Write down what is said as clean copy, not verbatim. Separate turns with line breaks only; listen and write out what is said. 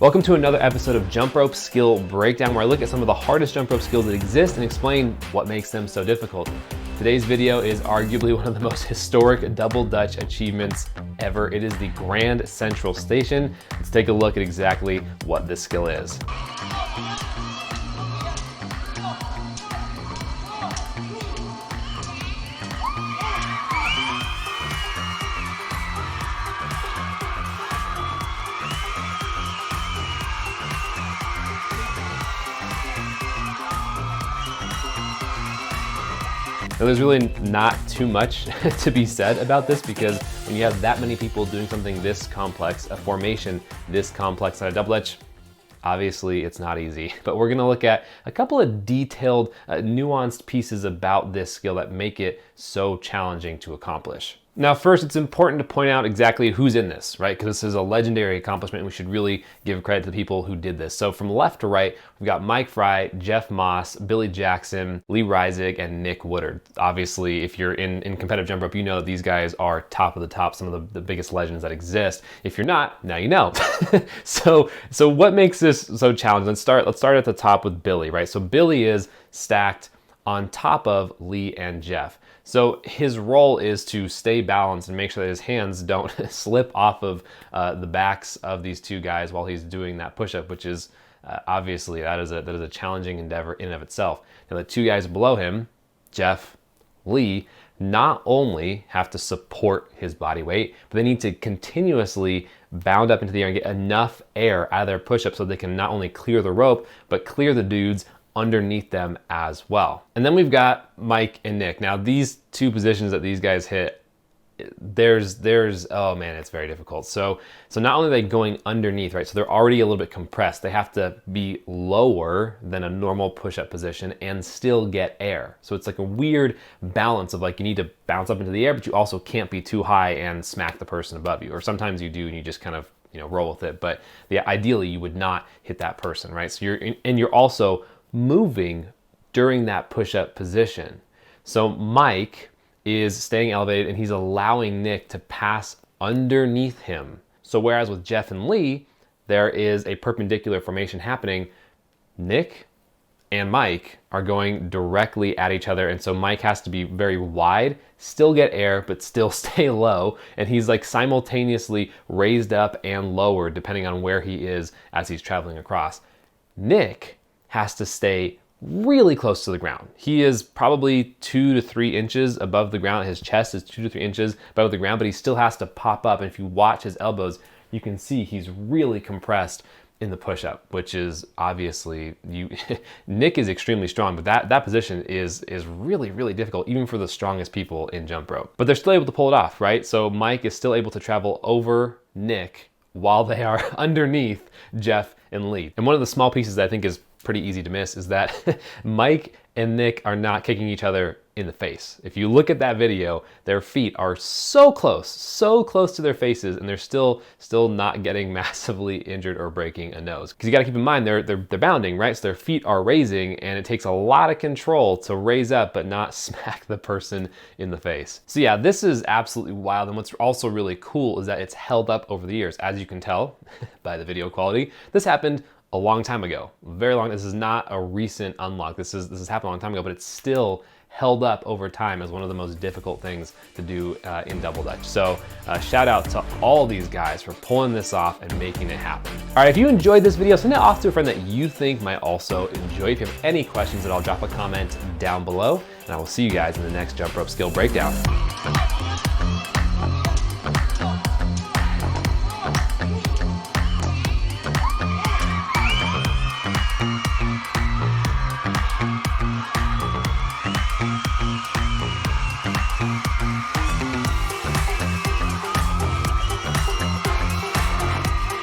Welcome to another episode of Jump Rope Skill Breakdown, where I look at some of the hardest jump rope skills that exist and explain what makes them so difficult. Today's video is arguably one of the most historic double Dutch achievements ever. It is the Grand Central Station. Let's take a look at exactly what this skill is. Now, there's really not too much to be said about this, because when you have that many people doing something this complex, a formation this complex on a double Dutch, obviously it's not easy. But we're gonna look at a couple of detailed, nuanced pieces about this skill that make it so challenging to accomplish. Now, first, it's important to point out exactly who's in this, right? Because this is a legendary accomplishment, and we should really give credit to the people who did this. So from left to right, we've got Mike Fry, Jeff Moss, Billy Jackson, Lee Reisig, and Nick Woodard. Obviously, if you're in competitive jump rope, you know that these guys are top of the top, some of the biggest legends that exist. If you're not, now you know. So what makes this so challenging? Let's start at the top with Billy, right? So Billy is stacked on top of Lee and Jeff. So his role is to stay balanced and make sure that his hands don't slip off of the backs of these two guys while he's doing that push-up, which is obviously that is a challenging endeavor in and of itself. Now the two guys below him, Jeff, Lee, not only have to support his body weight, but they need to continuously bound up into the air and get enough air out of their push-up so they can not only clear the rope, but clear the dudes underneath them as well. And then we've got Mike and Nick. Now these two positions that these guys hit, there's oh man, it's very difficult. So not only are they going underneath, right? So they're already a little bit compressed. They have to be lower than a normal push-up position and still get air. So it's like a weird balance of like, you need to bounce up into the air, but you also can't be too high and smack the person above you. Or sometimes you do and you just kind of, roll with it. But ideally you would not hit that person, right? So you're also moving during that push-up position. So Mike is staying elevated and he's allowing Nick to pass underneath him. So whereas with Jeff and Lee, there is a perpendicular formation happening, Nick and Mike are going directly at each other. And so Mike has to be very wide, still get air, but still stay low. And he's like simultaneously raised up and lowered depending on where he is as he's traveling across. Nick has to stay really close to the ground. He is probably 2 to 3 inches above the ground. His chest is 2 to 3 inches above the ground, but he still has to pop up. And if you watch his elbows, you can see he's really compressed in the push-up, which is obviously, Nick is extremely strong, but that position is really, really difficult, even for the strongest people in jump rope. But they're still able to pull it off, right? So Mike is still able to travel over Nick while they are underneath Jeff and Lee. And one of the small pieces that I think is pretty easy to miss is that Mike and Nick are not kicking each other in the face. If you look at that video, their feet are so close to their faces, and they're still not getting massively injured or breaking a nose. Because you gotta keep in mind, they're bounding, right? So their feet are raising, and it takes a lot of control to raise up but not smack the person in the face. So yeah, this is absolutely wild. And what's also really cool is that it's held up over the years. As you can tell by the video quality, this happened a long time ago, very long. This is not a recent unlock. This has happened a long time ago, but it's still held up over time as one of the most difficult things to do in double Dutch. So shout out to all these guys for pulling this off and making it happen. All right, if you enjoyed this video, send it off to a friend that you think might also enjoy. If you have any questions at all, drop a comment down below, and I will see you guys in the next Jump Rope Skill Breakdown.